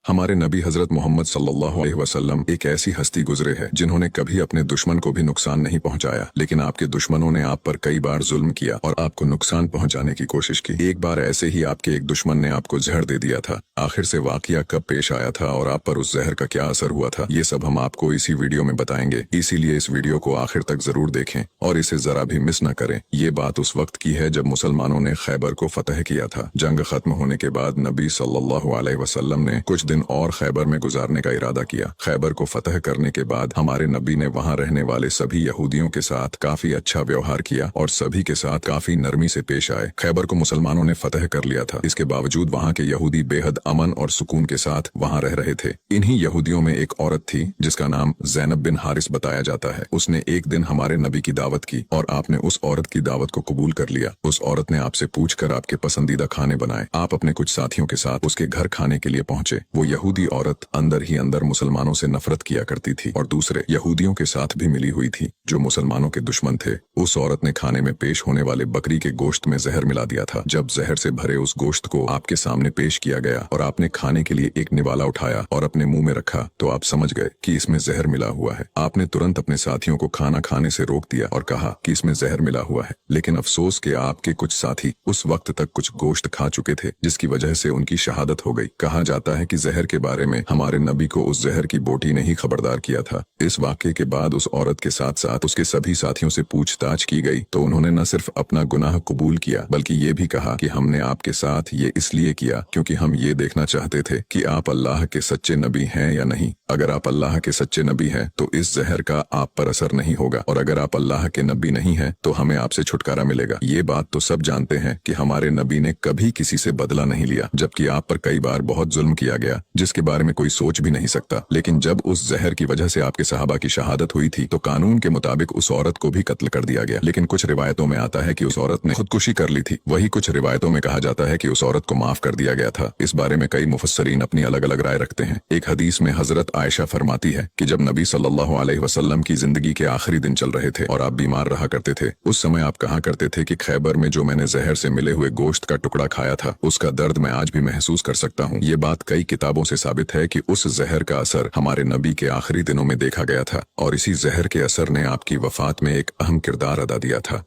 हमारे नबी हजरत मोहम्मद सल्लल्लाहु अलैहि वसल्लम एक ऐसी हस्ती गुजरे है जिन्होंने कभी अपने दुश्मन को भी नुकसान नहीं पहुंचाया, लेकिन आपके दुश्मनों ने आप पर कई बार जुल्म किया और आपको नुकसान पहुंचाने की कोशिश की। एक बार ऐसे ही आपके एक दुश्मन ने आपको जहर दे दिया था। आखिर से वाकया कब पेश आया था और आप पर उस जहर का क्या असर हुआ था, ये सब हम आपको इसी वीडियो में बताएंगे। इसीलिए इस वीडियो को आखिर तक जरूर देखें और इसे जरा भी मिस न करें। ये बात उस वक्त की है जब मुसलमानों ने खैबर को फतह किया था। जंग खत्म होने के बाद नबी सल्लल्लाहु अलैहि वसल्लम ने कुछ दिन और खैबर में गुजारने का इरादा किया। खैबर को फतह करने के बाद हमारे नबी ने वहां रहने वाले सभी यहूदियों के साथ काफी अच्छा व्यवहार किया और सभी के साथ काफी नरमी से पेश आए। खैबर को मुसलमानों ने फतह कर लिया था, इसके बावजूद वहां के यहूदी बेहद अमन और सुकून के साथ वहां रह रहे थे। इन्हीं यहूदियों में एक औरत थी जिसका नाम ज़ैनब बिन हारिस बताया जाता है। उसने एक दिन हमारे नबी की दावत की और आपने उस औरत की दावत को कबूल कर लिया। उस औरत ने आपसे पूछकर आपके पसंदीदा खाने बनाए। आप अपने कुछ साथियों के साथ उसके घर खाने के लिए पहुंचे। वो यहूदी औरत अंदर ही अंदर मुसलमानों से नफरत किया करती थी और दूसरे यहूदियों के साथ भी मिली हुई थी जो मुसलमानों के दुश्मन थे। उस औरत ने खाने में पेश होने वाले बकरी के गोश्त में जहर मिला दिया था। जब जहर से भरे उस गोश्त को आपके सामने पेश किया गया और आपने खाने के लिए एक निवाला उठाया और अपने मुंह में रखा तो आप समझ गए कि इसमें जहर मिला हुआ है। आपने तुरंत अपने साथियों को खाना खाने से रोक दिया और कहा कि इसमें जहर मिला हुआ है, लेकिन अफसोस के आपके कुछ साथी उस वक्त तक कुछ गोश्त खा चुके थे जिसकी वजह से उनकी शहादत हो गई। कहा जाता है कि जहर के बारे में हमारे नबी को उस जहर की बोटी ने ही खबरदार किया था। इस वाक़े के बाद उस औरत के साथ साथ उसके सभी साथियों से पूछताछ की गई तो उन्होंने न सिर्फ अपना गुनाह कबूल किया बल्कि ये भी कहा कि हमने आपके साथ ये इसलिए किया क्योंकि हम ये देखना चाहते थे कि आप अल्लाह के सच्चे नबी हैं या नहीं। अगर आप अल्लाह के सच्चे नबी हैं तो इस जहर का आप पर असर नहीं होगा और अगर आप अल्लाह के नबी नहीं हैं तो हमें आपसे छुटकारा मिलेगा। ये बात तो सब जानते हैं कि हमारे नबी ने कभी किसी से बदला नहीं लिया, जबकि आप पर कई बार बहुत जुल्म किया गया जिसके बारे में कोई सोच भी नहीं सकता। लेकिन जब उस जहर की वजह से आपके सहाबा की शहादत हुई थी तो कानून के मुताबिक उस औरत को भी कत्ल कर दिया गया। लेकिन कुछ रिवायतों में आता है कि उस औरत ने खुदकुशी कर ली थी। वही कुछ रिवायतों में कहा जाता है कि उस औरत को माफ कर दिया गया था। इस बारे में कई मुफस्सरीन अपनी अलग अलग राय रखते हैं। एक हदीस में हजरत आयशा फरमाती है कि जब नबी सल्लल्लाहु अलैहि वसल्लम की जिंदगी के आखिरी दिन चल रहे थे और आप बीमार रहा करते थे, उस समय आप कहा करते थे कि खैबर में जो मैंने जहर से मिले हुए गोश्त का टुकड़ा खाया था उसका दर्द मैं आज भी महसूस कर सकता हूँ। ये बात कई किताबों से साबित है कि उस जहर का असर हमारे नबी के आखिरी दिनों में देखा गया था और इसी जहर के असर ने आपकी वफात में एक अहम किरदार अदा दिया था।